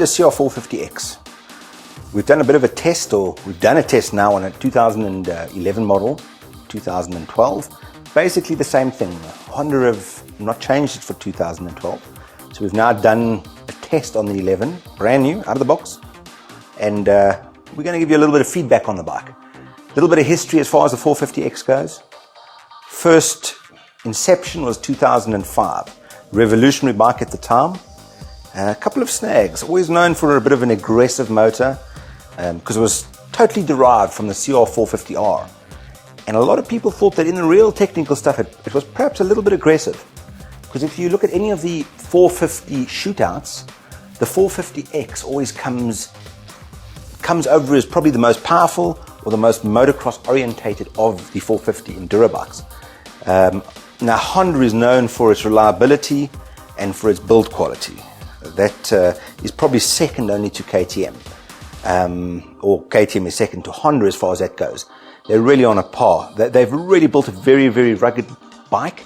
Honda CRF450X. We've done a bit of a test, or we've done a test now on a 2011 model, 2012. Basically the same thing. Honda have not changed it for 2012. So we've now done a test on the 11, brand new, out of the box. And we're going to give you a little bit of feedback on the bike. A little bit of history as far as the 450X goes. First inception was 2005. Revolutionary bike at the time. A couple of snags. Always known for a bit of an aggressive motor, because it was totally derived from the CR450R. And a lot of people thought that in the real technical stuff it was perhaps a little bit aggressive. Because if you look at any of the 450 shootouts, the 450X always comes over as probably the most powerful or the most motocross orientated of the 450 enduro bikes. Now Honda is known for its reliability and for its build quality. That is probably second only to KTM, or KTM is second to Honda as far as that goes. They're really on a par. They've really built a very, very rugged bike,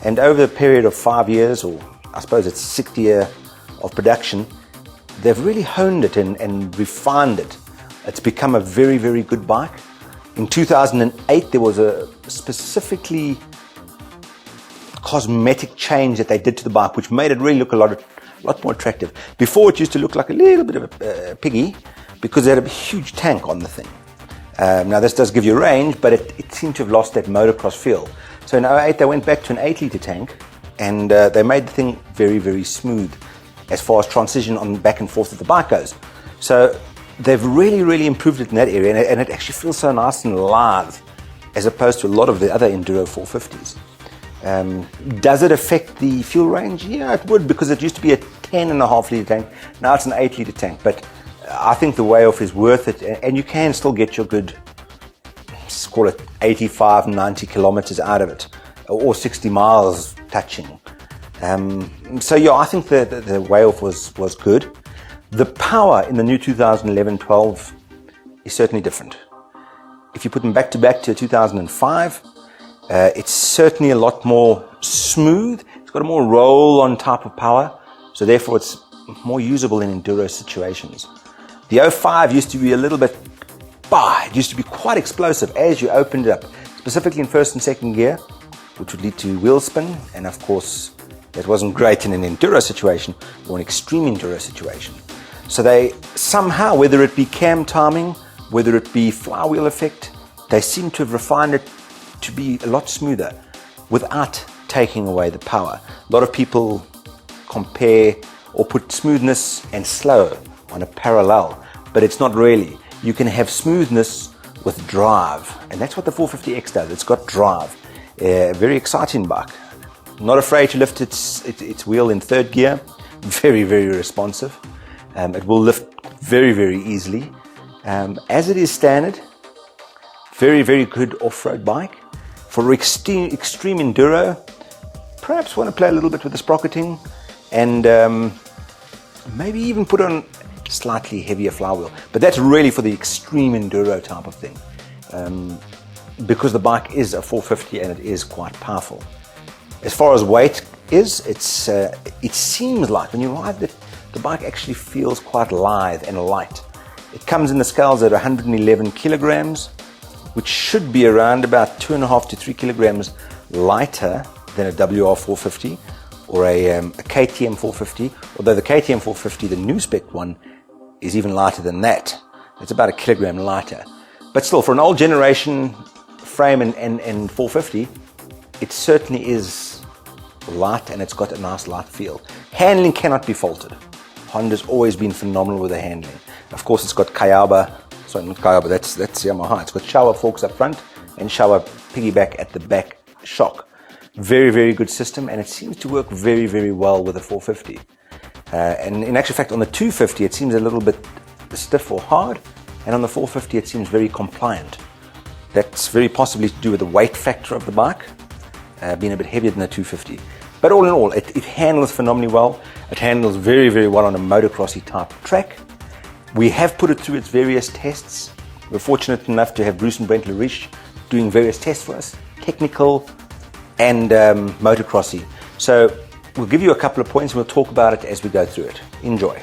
and over the period of 5 years, or I suppose it's 6th year of production, they've really honed it and refined it. It's become a very, very good bike. In 2008, there was a specifically cosmetic change that they did to the bike, which made it really look a lot more attractive. Before, it used to look like a little bit of a piggy because they had a huge tank on the thing. Now this does give you range, but it seemed to have lost that motocross feel. So in 2008 they went back to an 8-litre tank, and they made the thing very, very smooth as far as transition on back and forth of the bike goes. So they've really, really improved it in that area, and it actually feels so nice and lithe as opposed to a lot of the other enduro 450s. Does it affect the fuel range? Yeah, it would, because it used to be a 10.5-litre tank. Now it's an 8-litre tank, but I think the weigh-off is worth it, and you can still get your good, let's call it 85, 90 kilometers out of it, or 60 miles touching. So yeah, I think the weigh-off was good. The power in the new 2011-12 is certainly different. If you put them back to back to 2005, it's certainly a lot more smooth. It's got a more roll-on type of power, so therefore it's more usable in enduro situations. The 05 used to be a little bit, it used to be quite explosive as you opened it up, specifically in first and second gear, which would lead to wheel spin, and of course that wasn't great in an enduro situation or an extreme enduro situation. So they somehow, whether it be cam timing, whether it be flywheel effect, they seem to have refined it to be a lot smoother without taking away the power. A lot of people compare or put smoothness and slow on a parallel, but it's not really. You can have smoothness with drive, and that's what the 450X does. It's got drive. A very exciting bike. Not afraid to lift its wheel in third gear. Very, very responsive. It will lift very, very easily. As it is standard, very, very good off-road bike. For extreme enduro, perhaps want to play a little bit with the sprocketing, and maybe even put on slightly heavier flywheel. But that's really for the extreme enduro type of thing, because the bike is a 450 and it is quite powerful. As far as weight is, it seems like when you ride it, the bike actually feels quite lithe and light. It comes in the scales at 111 kilograms, which should be around about 2.5 to 3 kilograms lighter than a WR450 or a KTM 450, although the KTM 450, the new spec one, is even lighter than that. It's about 1 kilogram lighter. But still, for an old generation frame and 450, it certainly is light, and it's got a nice light feel. Handling cannot be faulted. Honda's always been phenomenal with the handling. Of course, it's got that's Yamaha. It's got shower forks up front and shower piggyback at the back shock. Very, very good system, and it seems to work very, very well with the 450. And in actual fact, on the 250, it seems a little bit stiff or hard, and on the 450, it seems very compliant. That's very possibly to do with the weight factor of the bike, being a bit heavier than the 250. But all in all, it handles phenomenally well. It handles very, very well on a motocrossy type track. We have put it through its various tests. We're fortunate enough to have Bruce and Brent Lariche doing various tests for us, technical and motocrossy. So we'll give you a couple of points and we'll talk about it as we go through it. Enjoy.